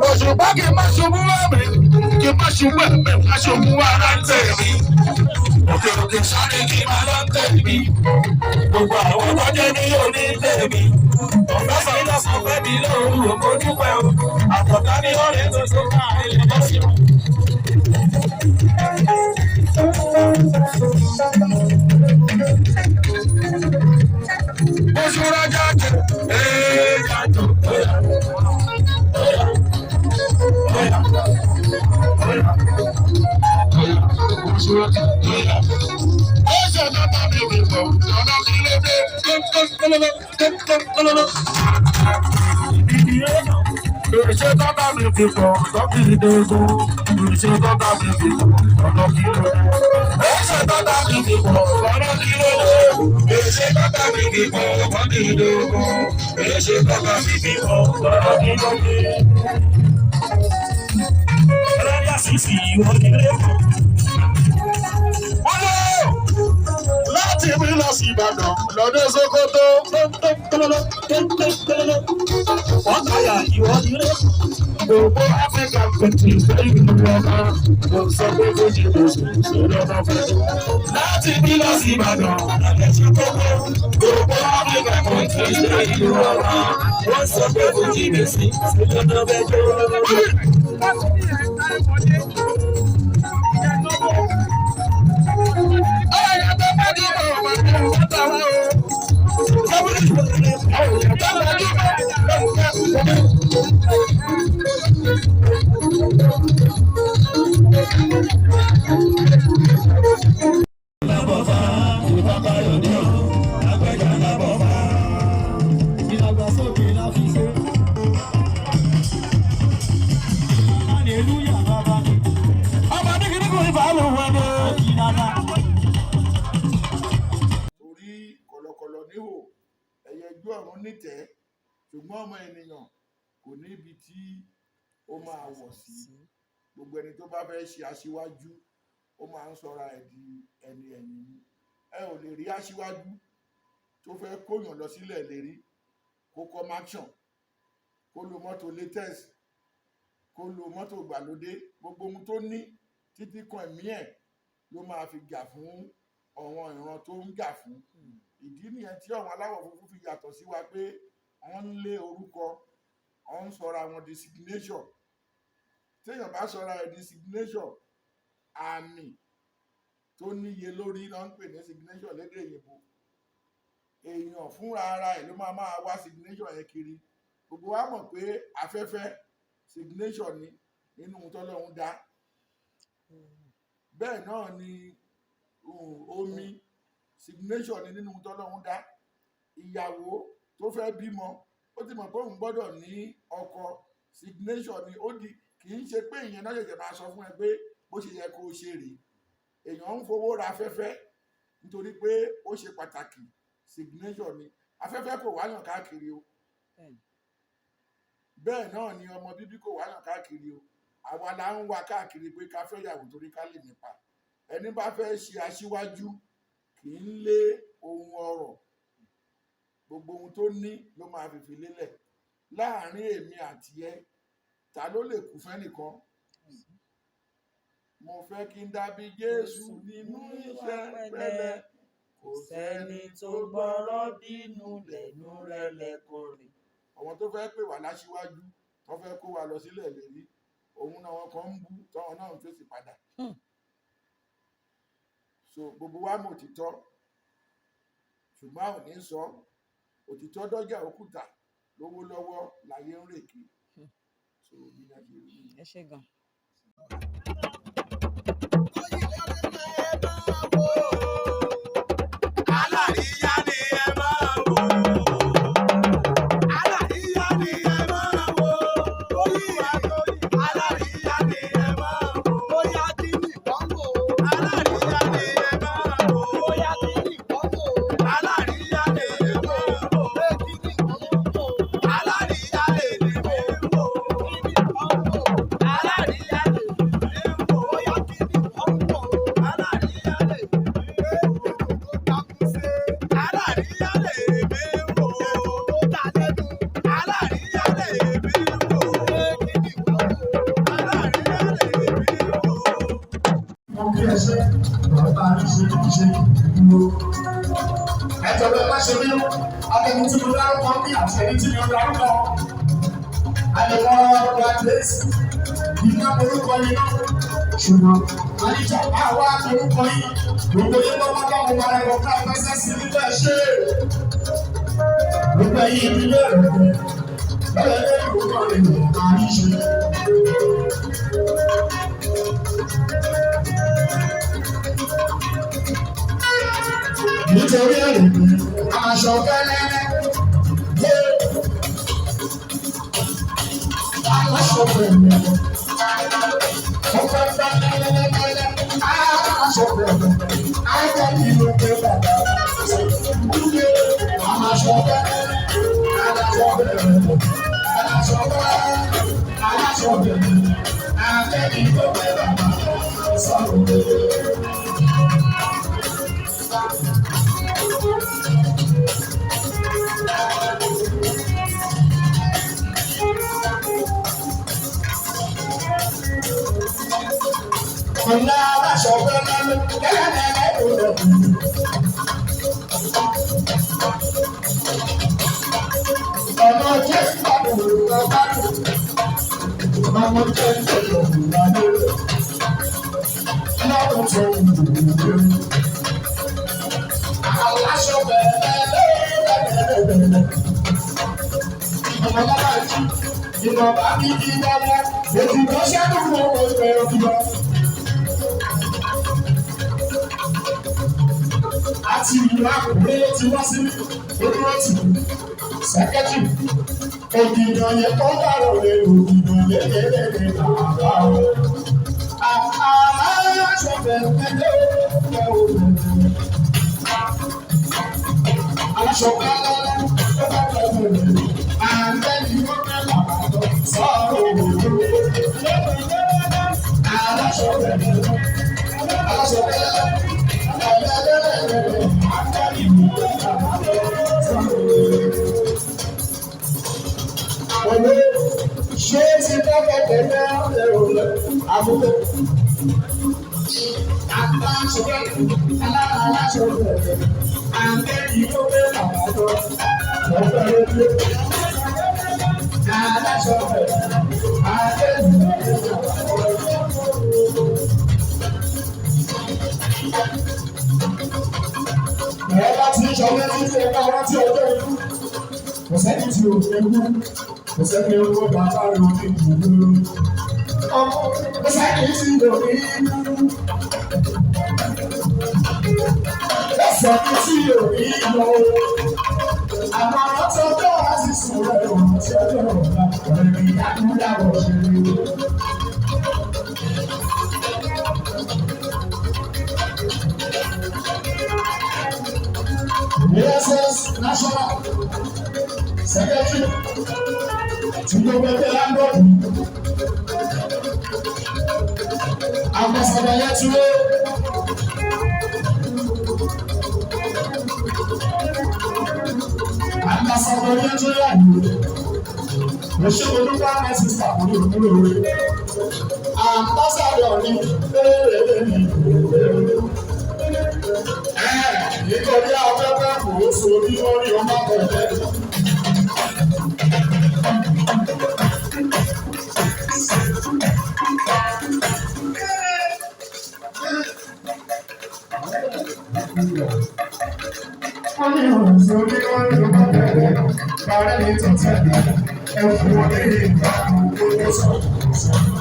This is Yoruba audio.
Òṣùpá kì í má ṣubú ẹ̀mí, kì í má ṣubú ẹ̀mí, má ṣubú ara ń tẹ̀ mí. Òkè òkè sáré kì í má lọ tẹ̀ mí. Gbogbo àwọn ọmọdé ní òní tẹ̀ mí. Ọ̀fẹ́ sọ ilé ọ̀sán fẹ́ mi lóhùn òkú dúpẹ́ o. Àtọ̀ká ní ọ̀rẹ́ tó tó ká ilé lọ́sìn. Oṣù Rájà jẹ, jájọ, Ìṣe tọ́ta mi fi pọ̀ lọ́kìlì dẹ́gbọ́. Ìṣe tọ́ta mi fi pọ̀ lọ́kìlì dẹ́gbọ́. Ìṣe tọ́ta mi fi pọ̀ lọ́kìlì dẹ́gbọ́. Ìṣe tọ́ta mi fi pọ̀ lọ́kìlì dẹ́gbọ́. Ìṣe tọ́ta mi fi pọ̀ lọ́kìlì dẹ́gbọ́. Ẹlẹ́yà sísì ìwọ ni lẹ́kọ̀ọ́. Láti mi lọ sí Ìbàdàn lọ́dún Sókótó. Wọ́n káyà ìwọ ni lẹ́kọ̀ọ́. Gbogbo African countries lẹ́yìn ìlú ọba. Mo sọ pé kó jí oṣù lọ́dọ̀ fẹ́. Láti mi lọ sí Ìbàdàn lọ́dún Sókótó. Gbogbo African countries lẹ́yìn ìlú ọba. Mo sọ pé kó jí oṣù lọ́dọ̀ fẹ́. Nítẹ̀ ṣùgbọ́n ọmọ ènìyàn kò ní ibi tí ó máa wọ̀ sí. Gbogbo ẹni tó bá fẹ́ ṣe aṣíwájú ó máa ń sọra ẹ̀ di ẹni ẹ̀yìn ni. Ẹ ò lè rí aṣíwájú tó fẹ́ kóyàn lọ sílẹ̀ lérí kó kọ́ mansion, kó lo mọ́tò latest, kó lo mọ́tò ìgbàlódé. Gbogbo ohun tó ní títí kan ẹ̀mí ẹ̀ ló máa fi jà fún ọ̀wọ́n ìran tó ń jà fún. Ìdí nìyẹn tí àwọn aláwọ̀ funfun fi yàtọ̀ sí wa pé wọ́n ń lé orúkọ, wọ́n ń sọra wọn di signation. Téèyàn bá sọra ẹ̀ di signation, àmì tó níye lórí ló ń pè ní signation lédè òyìnbó. Èèyàn fúnra ara ẹ̀ ló máa wá signation yẹn kiri. Gbogbo wa mọ̀ pé afẹ́fẹ́ signation ni nínú ohun tọ́lọ́run dá. Bẹ́ẹ̀ náà ni omi signation ni nínú tọ́lọ́run dá. Ìyàwó tó fẹ́ bímọ ó ti mọ̀ pé òun gbọ́dọ̀ ní ọkọ, signation ni. Ó di kì í ṣe pé ìyẹn náà ṣẹ̀ṣẹ̀ máa sọ fún ẹ pé bó ṣe yẹ kó o ṣe rèé. Èèyàn ń fowó ra afẹ́fẹ́ nítorí pé ó ṣe pàtàkì, signation ni. Afẹ́fẹ́ kò wáyàn káàkiri o. Bẹ́ẹ̀ náà ni ọmọ bíbí kò wáyàn káàkiri o. Àwa la ń wá káàkiri pé ká fẹ́ yàwó torí ká lè nípa. Ẹni bá fẹ́ ṣe aṣíwájú kì í lé ohun ọrọ̀. Gbogbo ohun tó ní ló máa fi lélẹ̀. Láàárín èmi àti ẹ, ta ló lè kú fẹ́nìkan? Mo fẹ́ kí n dàbí Jésù nínú iṣẹ́ pẹ̀lẹ́. Kò sẹ́ni tó gbọ́rọ̀ bínú lẹ́nu rẹ̀ lẹ́kọ̀ọ́rẹ́. Àwọn tó fẹ́ pè wá láṣíwájú, tó fẹ́ kó wa lọ sílẹ̀ lérí, òun náà wọn kan ń bú, tọ́wọn náà ń fèsì padà. So gbogbo wa mọ̀ òtítọ́, ṣùgbọ́n àwọn ní sọ òtítọ́ dọ́jà òkúta lówó lọ́wọ́ láyé ń rèké. So bí náà ṣe rí. Ẹ ṣé gan. Aláríyá ni ẹ máa wò. Aláríyá ni ẹ máa wò. ṣe dúró. Ẹjọ́ bẹ́ẹ̀ má ṣe bínú, akẹ́ni tí mo dárúkọ bí àti ẹni tí mo dárúkọ. Àyẹ̀wò Gladys, ìgbà orúkọ yìí náà. Ṣùgbọ́n àníjà àwa orúkọ yìí, gbogbo yìí lọ́wọ́ lọ́wọ́ wa ẹ̀rọ ká fẹsẹ̀ sí nígbà ṣe. Gbogbo yìí ìbílẹ̀ rẹ̀ bẹ́ẹ̀ lẹ́yìn orúkọ rẹ̀ ló máa ń ṣe. Nítorí ẹ̀rù aṣọ fẹ́lẹ́ lé aláṣọ fẹ́lẹ́ ọ̀fẹ́ fẹ́lẹ́ aṣọ fẹ́lẹ́ ayé ìlú pé bàbá ṣe aṣọ fẹ́lẹ́ aláṣọ fẹ́lẹ́ aláṣọ fẹ́lẹ́ aláṣọ fẹ́lẹ́ ayé ìlú pé bàbá sọ̀rọ̀. Ọ̀la aṣọ fẹ́lẹ́ lẹ́lẹ́lẹ́lẹ́ òde. Ọ̀nà Jésù bàbá òwúrọ̀ bá lò. Ọmọ Jésù òwúrọ̀ bá lò. Ọlọ́run tó ń dùn ún. Aláṣọ fẹ́lẹ́ lẹ́lẹ́lẹ́lẹ́. Ọmọ bàbá jí. Ìmọ̀ bá mi di dáadáa. Ètò tó ṣẹ́dùn fún ọmọ ìfẹ́ òkúta. Àti ìlú àkùnrin ti wá sí olúrọ̀tì sẹ́kẹ́tì ògìdàn yẹn tó dárò lé ògìdàn lélẹ́lẹ́lẹ́ bàbá o. Aláṣọ fẹ́lẹ́ fẹ́ òun. Aláṣọ fẹ́lẹ́ tó bá fẹ́ òun. Àǹtẹ̀lì ló fẹ́ bàbá lọ sọ̀rọ̀ òun. Aláṣọ fẹ́lẹ́ aláṣọ fẹ́lẹ́. Ṣé ti dábẹ́ tẹ̀lé ẹ̀rọ àbúrò? Aláṣọ aláṣọ rẹ̀ àǹtẹ̀lì ló fẹ́ bàbá lọ ọ̀fẹ́ lójú. Aláṣọ rẹ̀ àǹtẹ̀lì ló fẹ́ bàbá lọ. Ẹ̀ka tí ń ṣọwọ́ tí ń fi ẹ̀ka rántí ọjọ́ ikú. Kò sẹ́ni tí o fẹ́ kú. Kò sẹ́ni owó bàbá rẹ̀ ò ní dùdú. Kò sẹ́ni tí o ní kú. Kò sẹ́ni tí o ní lọ. Àmọ́ ọtí ọjọ́ láti sùn rẹ̀ ọ̀tí ọjọ́ ọ̀la. Ọ̀rẹ́ mi dákúndàbọ̀ ṣe rí. Yes, National Secretary to go back to London. Ambassador Yatule. Ambassador Yatule. Mọ̀ṣẹ́ olúwa náà ti sàkóso ìmúlò rẹ̀. Ambassador ni nítorí afẹ́fẹ́ kò ó so ní lórí ọmọ àtọ̀jẹ́. Wọ́n ní ọ̀rọ̀ sí onílọ́rí ọmọ àtọ̀jẹ́. Bàrẹ́ ní tọ̀tẹ̀ ẹ̀fọ́ ní ìgbà gbogbo sọ̀rọ̀.